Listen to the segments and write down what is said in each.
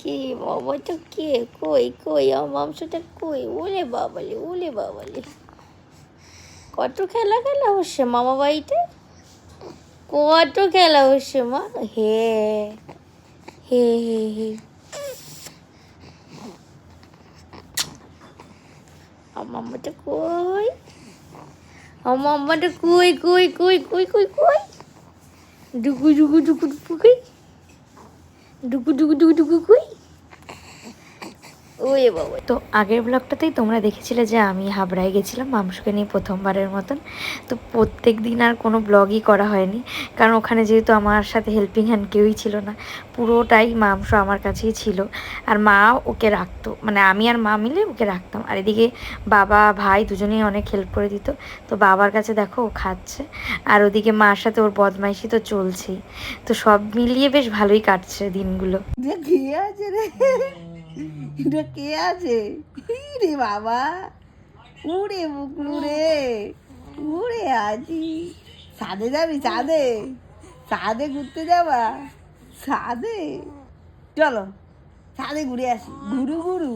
কে বাবাটা কে? কই কই আমার মাংসটা কই? ওলে বাবালে, কত খেলা খেলা হচ্ছে মামা বাড়িতে, কত খেলা হচ্ছে মা। হে হে হে হে, আমার আম্মাটা কই? আমার আম্মাটা কই কই কই কই কই কই? ডুকু ডুকু ডুকু ডুকু কই? ডুকু ডুকু ডুকু ডুকু কই? ওয়ে বাবা। তো আগের ব্লগটাতেই তোমরা দেখেছিলে যে আমি হাবড়ায় গেছিলাম মাংসকে নিয়ে প্রথমবারের মতন। তো প্রত্যেক দিন আর কোনো ব্লগই করা হয়নি, কারণ ওখানে যেহেতু আমার সাথে হেল্পিং হ্যান্ড কেউই ছিল না, পুরোটাই মাংস আমার কাছেই ছিল। আর মা ওকে রাখতো, মানে আমি আর মা মিলে ওকে রাখতাম, আর এদিকে বাবা ভাই দুজনেই অনেক হেল্প করে দিত। তো বাবার কাছে দেখো ও খাচ্ছে, আর ওদিকে মার সাথে ওর বদমাইশি তো চলছেই। তো সব মিলিয়ে বেশ ভালোই কাটছে দিনগুলো। এটা কে আছে রে বাবা? উড়ে বুকলু রে, উড়ে আজি ছাদে যাবি? ছাদে ছাদে ঘুরতে যাবা? ছাদে চলো, ছাদে ঘুরে আসি। ঘুরু ঘুরু,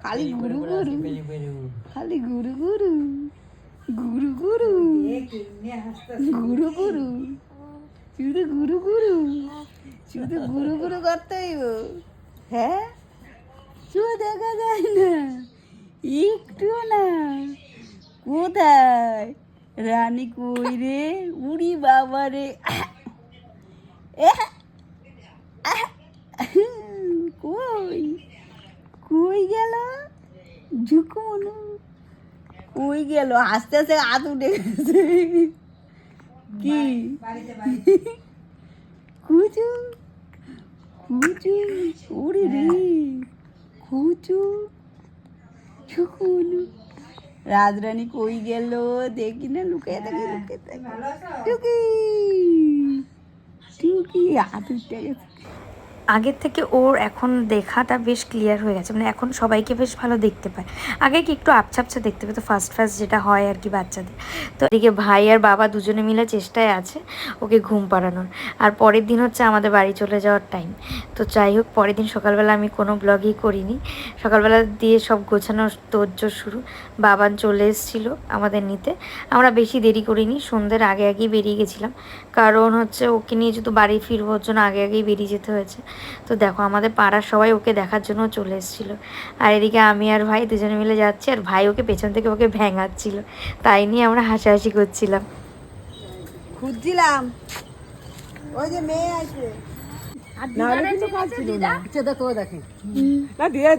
খালি ঘুরু ঘুরু, খালি ঘুরু ঘুরু, ঘুরু ঘুরু, ঘুরু ঘুরু, শুধু ঘুরু ঘুরু, শুধু ঘুরু ঘুরু করতে হইব। হ্যাঁ, চুল দেখা যায় না একটু না। কোথায় রানী? কই রে? উড়ি বাবা রে, কই কই গেল ঝুকুমনু? কই গেল? আস্তে আস্তে হাত উঠে গেছে। কি কুচু কুচু, উড়ি রে কুচু ঝুকুমনু। রাজরানী কই গেল দেখি না, লুকিয়ে থাকি লুকিয়ে থাকি। টুকি টুকি হাত উঠে গেছে। আগের থেকে ওর এখন দেখাটা বেশ ক্লিয়ার হয়ে গেছে, মানে এখন সবাইকে বেশ ভালো দেখতে পায়। আগে কি একটু আবছা দেখতে পেতো ফার্স্ট যেটা হয় আর কি বাচ্চাদের। তো এদিকে ভাই আর বাবা দুজনে মিলে চেষ্টায় আছে ওকে ঘুম পাড়ানোর। আর পরের দিন হচ্ছে আমাদের বাড়ি চলে যাওয়ার টাইম। তো যাই হোক, পরের দিন সকালবেলা আমি কোনো ব্লগই করিনি। সকালবেলা দিয়ে সব গোছানোর তোড়জোড় শুরু। বাবান চলে এসেছিলো আমাদের নিতে। আমরা বেশি দেরি করিনি, সন্ধ্যের আগে আগেই বেরিয়ে গেছিলাম, কারণ হচ্ছে ওকে নিয়ে যেহেতু বাড়ি ফিরবো ওর জন্য আগে আগেই বেরিয়ে যেতে হয়েছে। তো দেখো আমাদের পাড়ার সবাই ওকে দেখার জন্য চলে এসেছিল। আর এদিকে আমি আর ভাই দুজনে মিলে যাচ্ছি, আর ভাই ওকে পেছন থেকে ওকে ভেঙাচ্ছিল, তাই নিয়ে আমরা হাসাহাসি করছিলাম। খুঁজছিলাম, ওই যে মেয়ে আসবে।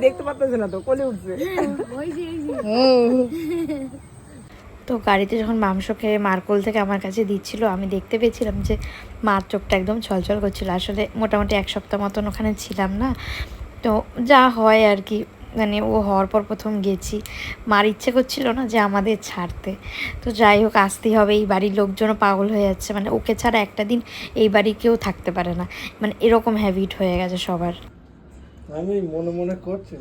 দেখতে পাচ্ছে না তো, কোলে উঠছে। তো গাড়িতে যখন মাংস খেয়ে মার্কোল থেকে আমার কাছে দিচ্ছিল, আমি দেখতে পেয়েছিলাম যে মার চোখটা একদম ছলছল করছিল। আসলে মোটামুটি 1 সপ্তাহ মতন ওখানে ছিলাম না, তো যা হয় আর কি, মানে ও হওয়ার পর প্রথম গেছি, মার ইচ্ছে করছিল না যে আমাদের ছাড়তে। তো যাই হোক, আসতেই হবে, এই বাড়ির লোকজনও পাগল হয়ে যাচ্ছে, মানে ওকে ছাড়া একটা দিন এই বাড়ি কেউ থাকতে পারে না, মানে এরকম হ্যাবিট হয়ে গেছে সবার। আমি মনে মনে করছি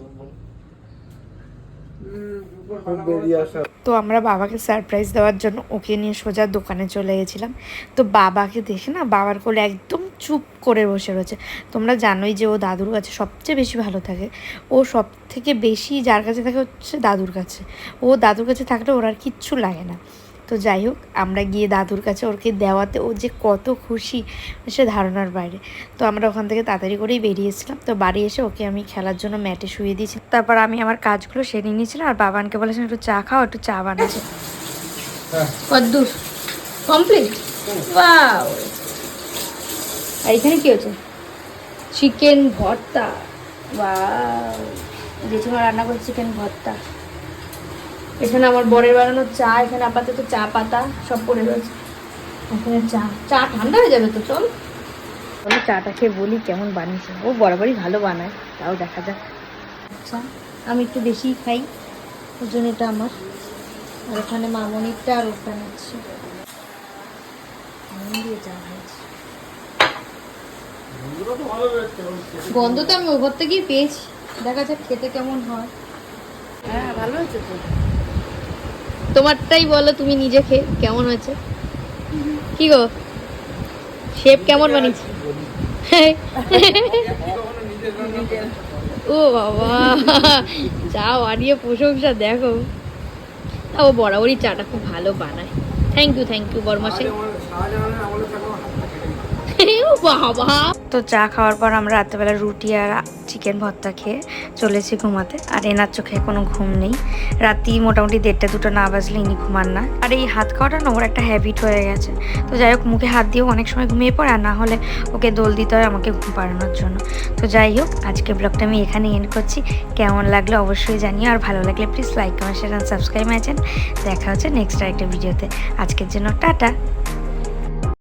তো আমরা বাবাকে সারপ্রাইজ দেওয়ার জন্য ওকে নিয়ে সোজা দোকানে চলে গেছিলাম। তো বাবাকে দেখে না বাবার কোলে একদম চুপ করে বসে রয়েছে। তোমরা জানোই যে ও দাদুর কাছে সবচেয়ে বেশি ভালো থাকে, ও সব থেকে বেশি যার কাছে থাকে হচ্ছে দাদুর কাছে। ও দাদুর কাছে থাকলে ওর আর কিচ্ছু লাগে না। তো যাই হোক, আমরা গিয়ে দাদুর কাছে ওকে দেওয়াতে ও যে কত খুশি সে ধারণার বাইরে। তো আমরা ওখান থেকে তাড়াতাড়ি করেই বেরিয়েছিলাম। তো বাড়ি এসে ওকে আমি খেলার জন্য ম্যাটে শুয়ে দিয়েছি, তারপর আমি আমার কাজগুলো সেরে নিয়েছিলাম, আর বাবানকে বলেছিলাম একটু চা খাও, একটু চা বানাচ্ছে। কদ্দুর কমপ্লিট। ওয়াও, আর এখানে কি হচ্ছে? চিকেন ভর্তা। ওয়াও, জেঠিমা রান্না করছে চিকেন ভর্তা। এখানে আমার বরের বানানো চা, এখানে আপাতত চা পাতা সব পড়ে রয়েছে। এখানে চা, চা ঠান্ডা হয়ে যাবে তো, চল বলে চাটা খেয়ে বলি কেমন বানিয়েছে। ও বরাবরই ভালো বানায়, তাও দেখা যাক। আচ্ছা, আমি একটু বেশি খাই, ওই জন্য এটা আমার। আর ওখানে মামনিরটা আর ওটা নিচ্ছে, দিয়ে চা খাইছি। গন্ধ তো আমি ওপর থেকেই পেয়েছি, দেখা যাক খেতে কেমন হয়। হ্যাঁ, ভালো হয়েছে তো। তোমারটাই বলো, তুমি নিজে খেয়ে কেমন হয়েছে। কি গো, শেফ কেমন বানিয়েছে? ও বাবা, চা বানিয়ে প্রশংসা দেখো। ও বরাবরই চাটা খুব ভালো বানায়। Thank you বরমশাই। ও বাবা। তো চা খাওয়ার পর আমরা রাত্রেবেলা রুটি আর চিকেন ভর্তা খেয়ে চলেছি ঘুমাতে। আর এনার চোখে কোনো ঘুম নেই, রাতি মোটামুটি 1টা-2টা না বাজলে ইনি ঘুমান না। আর এই হাত খাওয়াটা না ওর একটা হ্যাবিট হয়ে গেছে। তো যাই হোক, মুখে হাত দিয়েও অনেক সময় ঘুমিয়ে পড়ে, আর না হলে ওকে দোল দিতে হয় আমাকে ঘুম পাড়ানোর জন্য। তো যাই হোক, আজকে ব্লগটা আমি এখানে এন্ড করছি। কেমন লাগলো অবশ্যই জানিও, আর ভালো লাগলে please like, comment, share and subscribe my channel. দেখা হচ্ছে নেক্সট আরেকটা ভিডিওতে। আজকের জন্য টাটা।